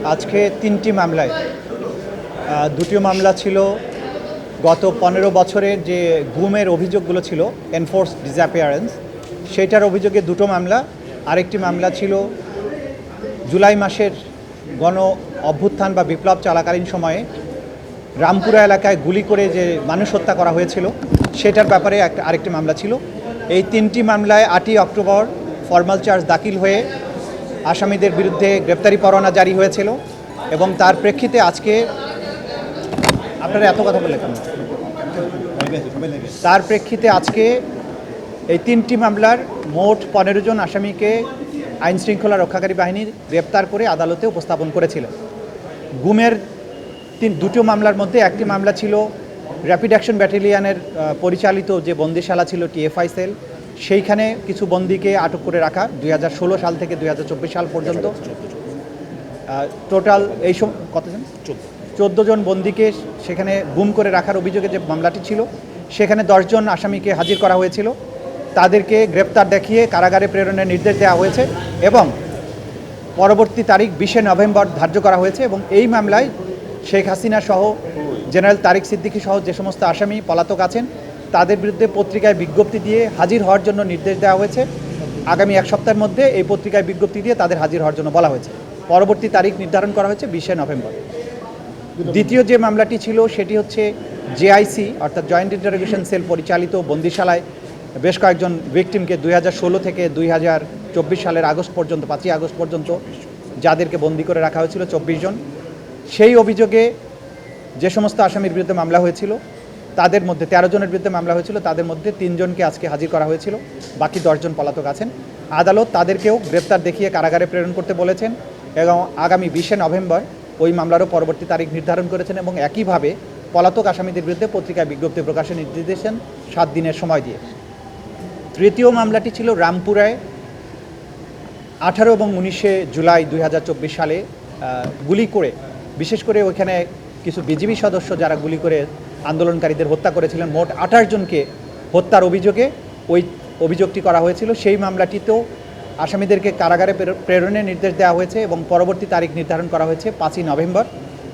আজকে তিনটি মামলায় দুটি মামলা ছিল গত 15 বছরের যে গুমের অভিযোগগুলো ছিল, এনফোর্সড ডিসঅ্যাপিয়ারেন্স, সেইটার অভিযোগে দুটো মামলা। আরেকটি মামলা ছিল জুলাই মাসের গণ অভ্যুত্থান বা বিপ্লব চলাকালীন সময়ে রামপুরা এলাকায় গুলি করে যে মানুষ হত্যা করা হয়েছিল সেটার ব্যাপারে আরেকটি মামলা ছিল। এই তিনটি মামলায় 8ই অক্টোবর ফর্মাল চার্জ দাখিল হয়ে আসামিদের বিরুদ্ধে গ্রেপ্তারি পরোয়ানা জারি হয়েছিল এবং তার প্রেক্ষিতে আজকে আপনারা এত কথা বলে কেন? তার প্রেক্ষিতে আজকে এই তিনটি মামলার মোট 15 জন আসামিকে আইন শৃঙ্খলা রক্ষাকারী বাহিনীর গ্রেপ্তার করে আদালতে উপস্থাপন করেছিল। গুমের দুটো মামলার মধ্যে একটি মামলা ছিল র্যাপিড অ্যাকশন ব্যাটালিয়নের পরিচালিত যে বন্দিশালা ছিল টিএফআই সেল, সেইখানে কিছু বন্দীকে আটক করে রাখা 2016 সাল থেকে 2024 সাল পর্যন্ত। টোটাল এই কতজন? 14 জন বন্দীকে সেখানে গুম করে রাখার অভিযোগে যে মামলাটি ছিল সেখানে 10 জন আসামিকে হাজির করা হয়েছিল। তাদেরকে গ্রেপ্তার দেখিয়ে কারাগারে প্রেরণের নির্দেশ দেওয়া হয়েছে এবং পরবর্তী তারিখ 20 নভেম্বর ধার্য করা হয়েছে। এবং এই মামলায় শেখ হাসিনা সহ জেনারেল তারিক সিদ্দিকী সহ যে সমস্ত আসামি পলাতক আছেন তাদের বিরুদ্ধে পত্রিকায় বিজ্ঞপ্তি দিয়ে হাজির হওয়ার জন্য নির্দেশ দেওয়া হয়েছে। আগামী এক সপ্তাহের মধ্যে এই পত্রিকায় বিজ্ঞপ্তি দিয়ে তাদের হাজির হওয়ার জন্য বলা হয়েছে। পরবর্তী তারিখ নির্ধারণ করা হয়েছে 20 নভেম্বর। দ্বিতীয় যে মামলাটি ছিল সেটি হচ্ছে জেআইসি অর্থাৎ জয়েন্ট ইন্টারোগেশন সেল পরিচালিত বন্দিশালায় বেশ কয়েকজন ভিকটিমকে 2016 থেকে 2024 সালের আগস্ট পর্যন্ত 5ই আগস্ট পর্যন্ত যাদেরকে বন্দি করে রাখা হয়েছিল 24 জন। সেই অভিযোগে যে সমস্ত আসামির বিরুদ্ধে মামলা হয়েছিল তাদের মধ্যে 13 জনের বিরুদ্ধে মামলা হয়েছিল, তাদের মধ্যে 3 জনকে আজকে হাজির করা হয়েছিল, বাকি 10 জন পলাতক আছেন। আদালত তাদেরকেও গ্রেপ্তার দেখিয়ে কারাগারে প্রেরণ করতে বলেছেন এবং আগামী 20 নভেম্বর ওই মামলারও পরবর্তী তারিখ নির্ধারণ করেছেন এবং একইভাবে পলাতক আসামিদের বিরুদ্ধে পত্রিকায় বিজ্ঞপ্তি প্রকাশের নির্দেশ দিয়েছেন 7 দিনের সময় দিয়ে। তৃতীয় মামলাটি ছিল রামপুরায় 18 এবং 19 জুলাই 2024 সালে গুলি করে, বিশেষ করে ওইখানে কিছু বিজিবি সদস্য যারা গুলি করে আন্দোলনকারীদের হত্যা করেছিলেন, মোট 28 জনকে হত্যার অভিযোগে ওই অভিযোগটি করা হয়েছিল। সেই মামলাটিতেও আসামিদেরকে কারাগারে প্রেরণের নির্দেশ দেওয়া হয়েছে এবং পরবর্তী তারিখ নির্ধারণ করা হয়েছে 5ই নভেম্বর।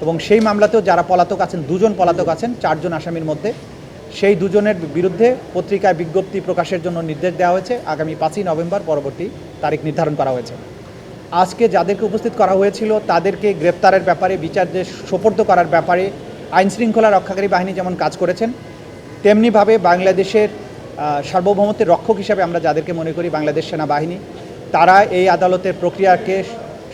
এবং সেই মামলাতেও যারা পলাতক আছেন, 2 জন পলাতক আছেন 4 জন আসামির মধ্যে, সেই 2 জনের বিরুদ্ধে পত্রিকায় বিজ্ঞপ্তি প্রকাশের জন্য নির্দেশ দেওয়া হয়েছে। আগামী 5ই নভেম্বর পরবর্তী তারিখ নির্ধারণ করা হয়েছে। আজকে যাদেরকে উপস্থিত করা হয়েছিল তাদেরকে গ্রেপ্তারের ব্যাপারে, বিচারদের সোপর্দ করার ব্যাপারে আইনশৃঙ্খলা রক্ষাকারী বাহিনী যেমন কাজ করেছেন, তেমনিভাবে বাংলাদেশের সার্বভৌমত্বের রক্ষক হিসাবে আমরা যাদেরকে মনে করি বাংলাদেশ সেনাবাহিনী, তারা এই আদালতের প্রক্রিয়াকে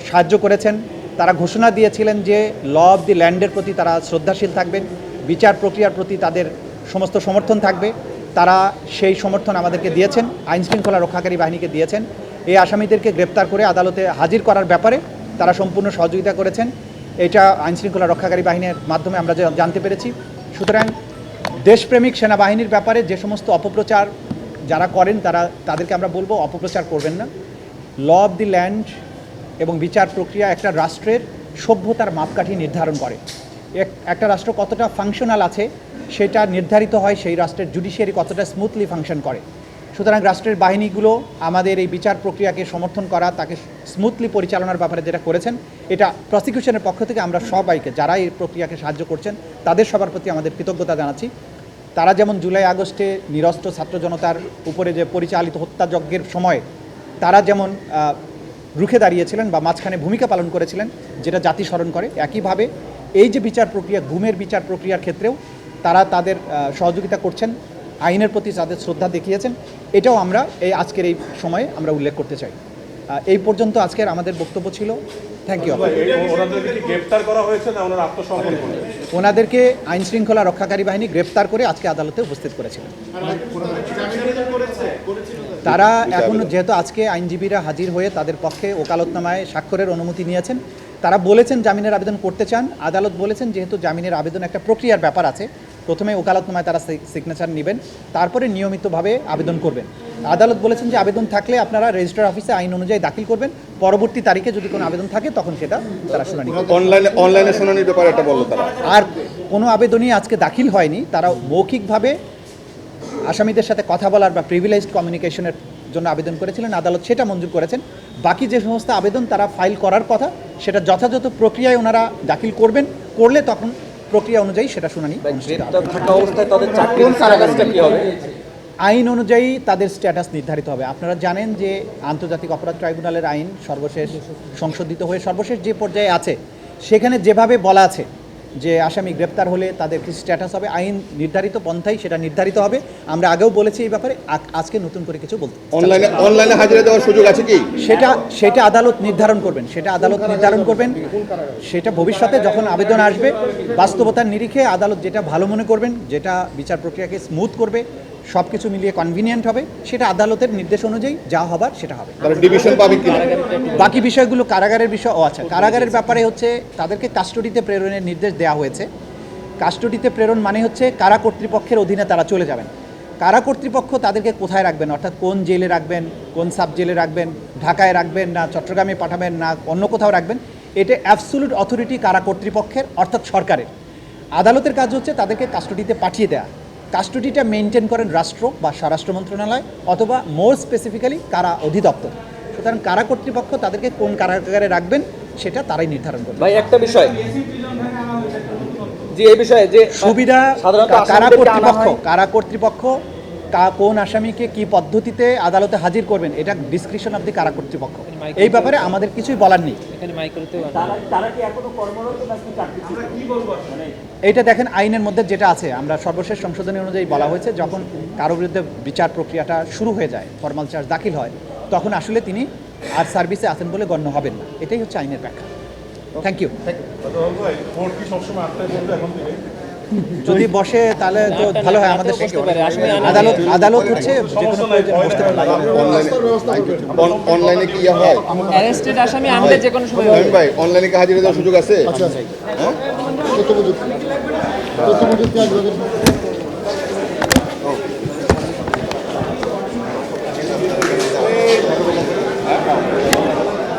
সাহায্য করেছেন। তারা ঘোষণা দিয়েছিলেন যে ল অফ দি ল্যান্ডের প্রতি তারা শ্রদ্ধাশীল থাকবেন, বিচার প্রক্রিয়ার প্রতি তাদের সমস্ত সমর্থন থাকবে। তারা সেই সমর্থন আমাদেরকে দিয়েছেন, আইনশৃঙ্খলা রক্ষাকারী বাহিনীকে দিয়েছেন। এই আসামিদেরকে গ্রেপ্তার করে আদালতে হাজির করার ব্যাপারে তারা সম্পূর্ণ সহযোগিতা করেছেন। এটা আইনশৃঙ্খলা রক্ষাকারী বাহিনীর মাধ্যমে আমরা জানতে পেরেছি। সুতরাং দেশপ্রেমিক সেনাবাহিনীর ব্যাপারে যে সমস্ত অপপ্রচার যারা করেন তাদেরকে আমরা বলবো অপপ্রচার করবেন না। ল অফ দি ল্যান্ড এবং বিচার প্রক্রিয়া একটা রাষ্ট্রের সভ্যতার মাপকাঠি নির্ধারণ করে। একটা রাষ্ট্র কতটা ফাংশনাল আছে সেটা নির্ধারিত হয় সেই রাষ্ট্রের জুডিশিয়ারি কতটা স্মুথলি ফাংশন করে। সুতরাং রাষ্ট্রের বাহিনীগুলো আমাদের এই বিচার প্রক্রিয়াকে সমর্থন করা, তাকে স্মুথলি পরিচালনার ব্যাপারে যেটা করেছেন, এটা প্রসিকিউশনের পক্ষ থেকে আমরা সবাইকে যারা এই প্রক্রিয়াকে সাহায্য করছেন তাদের সবার প্রতি আমাদের কৃতজ্ঞতা জানাচ্ছি। তারা যেমন জুলাই আগস্টে নিরস্ত্র ছাত্র জনতার উপরে যে পরিচালিত হত্যাযজ্ঞের সময় তারা যেমন রুখে দাঁড়িয়েছিলেন বা মাঝখানে ভূমিকা পালন করেছিলেন, যেটা জাতি স্মরণ করে, একইভাবে এই যে বিচার প্রক্রিয়া, গুমের বিচার প্রক্রিয়ার ক্ষেত্রেও তারা তাদের সহযোগিতা করছেন, আইনের প্রতি তাদের শ্রদ্ধা দেখিয়েছেন। এটাও আমরা এই আজকের এই সময়ে আমরা উল্লেখ করতে চাই। এই পর্যন্ত আজকের আমাদের বক্তব্য ছিল। Thank you. ওনাদেরকে আইনশৃঙ্খলা রক্ষাকারী বাহিনী গ্রেপ্তার করে আজকে আদালতে উপস্থিত করেছিলেন। তারা এখন যেহেতু আজকে আইনজীবীরা হাজির হয়ে তাদের পক্ষে ওকালতনামায় স্বাক্ষরের অনুমতি নিয়েছেন, তারা বলেছেন জামিনের আবেদন করতে চান। আদালত বলেছেন যেহেতু জামিনের আবেদন একটা প্রক্রিয়ার ব্যাপার আছে, প্রথমে ওকালতনামায় তারা সিগনেচার নেবেন, তারপরে নিয়মিতভাবে আবেদন করবেন। আদালত বলেছেন যে আবেদন থাকলে আপনারা রেজিস্ট্রার অফিসে আইন অনুযায়ী দাখিল করবেন, পরবর্তী তারিখে যদি কোনো আবেদন থাকে তখন সেটা তারা শুনানি করবেন। অনলাইনে শুনানির ব্যাপারে এটা বললো তারা। আর কোনো আবেদনই আজকে দাখিল হয়নি। তারা মৌখিকভাবে আসামিদের সাথে কথা বলার বা প্রিভিলেজড কমিউনিকেশনের জন্য আবেদন করেছিলেন, আদালত সেটা মঞ্জুর করেছেন। বাকি যে সমস্ত আবেদন তারা ফাইল করার কথা সেটা যথাযথ প্রক্রিয়ায় ওনারা দাখিল করবেন, করলে তখন প্রক্রিয়া অনুযায়ী সেটা শুনানি অনুষ্ঠিত হবে। গ্রেপ্তার থাকা অবস্থায় তাদের চাকরির কারাগারটা কি হবে? আইন অনুযায়ী তাদের স্ট্যাটাস নির্ধারিত হবে। আপনারা জানেন যে আন্তর্জাতিক অপরাধ ট্রাইব্যুনালের আইন সর্বশেষ সংশোধিত হয়ে সর্বশেষ যে পর্যায়ে আছে সেখানে যেভাবে বলা আছে যে আসামি গ্রেপ্তার হলে তাদের কি স্ট্যাটাস হবে, আইন নির্ধারিত পন্থাই সেটা নির্ধারিত হবে। আমরা আগেও বলেছি এই ব্যাপারে, আজকে নতুন করে কিছু বলতে অনলাইনে হাজিরা দেওয়ার সুযোগ আছে কি? সেটা আদালত নির্ধারণ করবেন, সেটা ভবিষ্যতে যখন আবেদন আসবে বাস্তবতার নিরিখে আদালত যেটা ভালো মনে করবেন, যেটা বিচার প্রক্রিয়াকে স্মুথ করবে, সব কিছু মিলিয়ে কনভিনিয়েন্ট হবে, সেটা আদালতের নির্দেশ অনুযায়ী যা হবার সেটা হবে। তারা ডিভিশন পাবে কিনা? বাকি বিষয়গুলো কারাগারের বিষয়। আচ্ছা, কারাগারের ব্যাপারে হচ্ছে তাদেরকে কাস্টডিতে প্রেরণের নির্দেশ দেওয়া হয়েছে। কাস্টডিতে প্রেরণ মানে হচ্ছে কারা কর্তৃপক্ষের অধীনে তারা চলে যাবেন। কারা কর্তৃপক্ষ তাদেরকে কোথায় রাখবেন, অর্থাৎ কোন জেলে রাখবেন, কোন সাব জেলে রাখবেন, ঢাকায় রাখবেন না চট্টগ্রামে পাঠাবেন না অন্য কোথাও রাখবেন, এটা অ্যাবসোলিউট অথরিটি কারা কর্তৃপক্ষের, অর্থাৎ সরকারের। আদালতের কাজ হচ্ছে তাদেরকে কাস্টডিতে পাঠিয়ে দেওয়া। কাস্টডিটা মেনটেন করেন রাষ্ট্র বা স্বরাষ্ট্র মন্ত্রণালয় অথবা মোর স্পেসিফিক্যালি কারা অধিদপ্তর। সুতরাং কারা কর্তৃপক্ষ তাদেরকে কোন কারাগারে রাখবেন সেটা তারাই নির্ধারণ করবে। ভাই একটা বিষয়, যে এই বিষয়ে যে সুবিধা সাধারণত কারা কর্তৃপক্ষ কোন আসামিকে কি পদ্ধতিতে আদালতে হাজির করবেন এটা ডিসক্রিপশন অফ দি কারা কর্তৃপক্ষ। এই ব্যাপারে আমাদের কিছুই বলার নেই। এইটা দেখেন আইনের মধ্যে যেটা আছে, আমরা সর্বশেষ সংশোধনী অনুযায়ী বলা হয়েছে যখন কারো বিরুদ্ধে বিচার প্রক্রিয়াটা শুরু হয়ে যায়, ফর্মাল চার্জ দাখিল হয়, তখন আসলে তিনি আর সার্ভিসে আছেন বলে গণ্য হবেন না। এটাই হচ্ছে আইনের ব্যাখ্যা। Thank you. যদি বসে তাহলে তো ভালো হয় আমাদের। আদালত হচ্ছে যে কোনো প্রয়োজন বসতে পারে। অনলাইনে কি হয়? অ্যারেস্টেড আসামি আমাদের যে কোনো সময় নবীন ভাই, অনলাইনে কি হাজিরা দেওয়ার সুযোগ আছে? তথ্য প্রযুক্তি